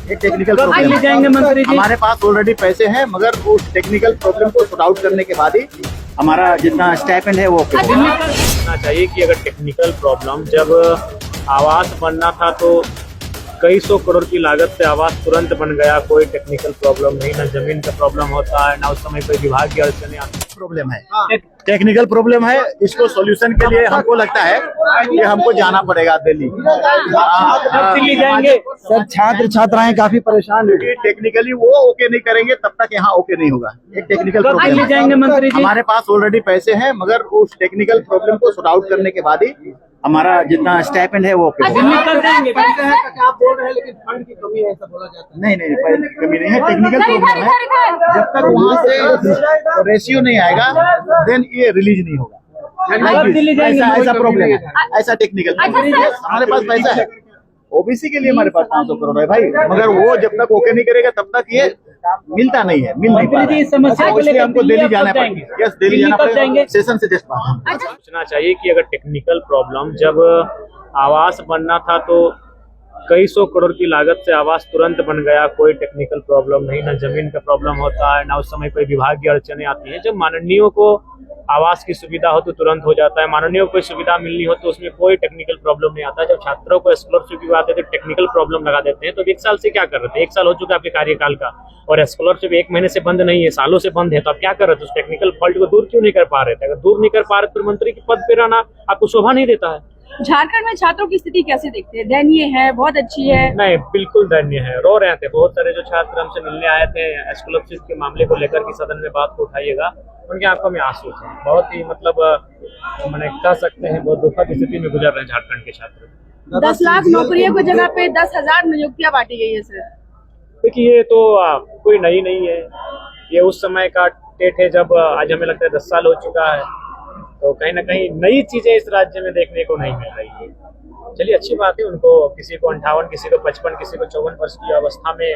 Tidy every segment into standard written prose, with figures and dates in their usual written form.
एक technical problem ले जाएंगे मंत्री जी। हमारे पास ऑलरेडी पैसे हैं, मगर उस टेक्निकल प्रॉब्लम को सॉर्ट आउट करने के बाद ही हमारा जितना स्टाइपेंड है वो सोचना चाहिए कि अगर टेक्निकल प्रॉब्लम, जब आवास बनना था तो कई सौ करोड़ की लागत से आवास तुरंत बन गया, कोई टेक्निकल प्रॉब्लम नहीं, ना जमीन का प्रॉब्लम होता है, ना उस समय कोई विभाग की अड़चने आती। प्रॉब्लम है, टेक्निकल प्रॉब्लम है। इसको सॉल्यूशन के लिए हमको लगता है कि हमको जाना पड़ेगा दिल्ली। दिल्ली जाएंगे। सब छात्र छात्राएं काफी परेशान है, टेक्निकली वो ओके नहीं करेंगे तब तक यहाँ ओके नहीं होगा। एक टेक्निकल प्रॉब्लम ले जाएंगे मंत्री जी। हमारे पास ऑलरेडी पैसे हैं, मगर उस टेक्निकल प्रॉब्लम को सॉर्ट आउट करने के बाद ही हमारा जितना स्टाइपेंड है वो निकल जाएंगे। आप बोल रहे हैं लेकिन फंड की कमी है, ऐसा बोला जाता है। नहीं फंड की कमी नहीं है, टेक्निकल प्रॉब्लम है। जब तक वहाँ से रेशियो नहीं आएगा देन ये रिलीज नहीं होगा। ऐसा प्रॉब्लम है, ऐसा टेक्निकल हमारे पास पैसा है। ओबीसी के लिए हमारे पास 500 करोड़ है भाई, मगर वो जब तक ओके नहीं करेगा तब तक ये मिलता नहीं है, मिल नहीं पा रहा है। समस्या को लेकर हमको दिल्ली जाना पड़ेगा। यस, दिल्ली जाना पड़ेगा, सेशन से जस्ट बाहर। सोचना चाहिए कि अगर टेक्निकल प्रॉब्लम, जब आवास बनना था तो कई सौ करोड़ की लागत से आवास तुरंत बन गया, कोई टेक्निकल प्रॉब्लम नहीं, ना जमीन का प्रॉब्लम होता है, ना उस समय कोई विभाग की अड़चने आती है। जब माननीयों को आवास की सुविधा हो तो तुरंत हो जाता है, माननीयों को कोई सुविधा मिलनी हो तो उसमें कोई टेक्निकल प्रॉब्लम नहीं आता। जब छात्रों को स्कॉलरशिप की बात है तो टेक्निकल प्रॉब्लम लगा देते हैं। तो 1 साल से क्या कर रहे थे? 1 साल हो चुका है आपके कार्यकाल का, और स्कॉलरशिप 1 महीने से बंद नहीं है, सालों से बंद है। तो आप क्या कर रहे थे? उस टेक्निकल फॉल्ट को दूर क्यों नहीं कर पा रहे थे? अगर दूर नहीं कर पा रहे तो मंत्री के पद पे रहना आपको शोभा नहीं देता है। झारखंड में छात्रों की स्थिति कैसे देखते हैं? दयनीय है, बहुत अच्छी है? नहीं, बिल्कुल दयनीय है। रो रहे थे बहुत सारे जो छात्र हमसे मिलने आए थे स्कॉलरशिप के मामले को लेकर कि सदन में बात को उठाइएगा, उनकी आंखों में आंसू थे। बहुत ही मतलब मैंने कह सकते हैं बहुत दुखद स्थिति में गुजर रहे हैं झारखंड के छात्र। 10 लाख नौकरियों की जगह पे 10,000 नियुक्तियां बांटी गई है सर। देखिए, ये तो कोई नई नहीं है, ये उस समय का टेट है जब आज हमें लगता है 10 साल हो चुका है। तो कहीं ना कहीं नई चीजें इस राज्य में देखने को नहीं मिल रही है। चलिए, अच्छी बात है, उनको किसी को 58, किसी को 55, किसी को 54 वर्ष की अवस्था में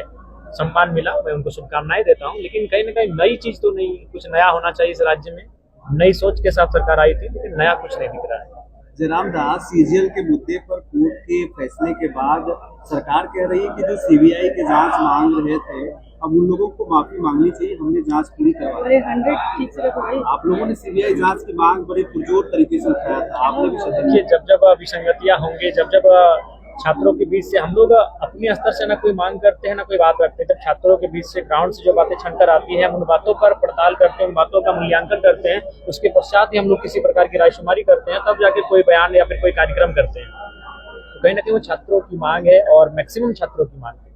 सम्मान मिला, मैं उनको शुभकामनाएं देता हूं। लेकिन कहीं ना कहीं नई चीज तो नहीं, कुछ नया होना चाहिए इस राज्य में। नई सोच के साथ सरकार आई थी, लेकिन नया कुछ नहीं दिख रहा है। जयराम दास, सीजीएल के मुद्दे पर कोर्ट के फैसले के बाद सरकार कह रही है कि जो सीबीआई की जांच मांग रहे थे, अब उन लोगों को माफी मांगनी चाहिए, हमने जांच पूरी करवा दी। 100 ठीक से रखो भाई। आप लोगों ने सीबीआई जांच की मांग बड़े पुरजोर तरीके से उठाया था, आपने भी देखिए, जब विसंगतियां होंगे, जब छात्रों के बीच से हम लोग अपने स्तर से ना कोई मांग करते हैं ना कोई बात रखते हैं, जब छात्रों के बीच से ग्राउंड से जो बातें छनकर आती है, हम उन बातों पर पड़ताल करते हैं, उन बातों का मूल्यांकन करते हैं, उसके पश्चात ही हम लोग किसी प्रकार की रायशुमारी करते हैं, तब जाके कोई बयान या फिर कोई कार्यक्रम करते हैं। तो कहीं ना कहीं वो छात्रों की मांग है और मैक्सिमम छात्रों की मांग है।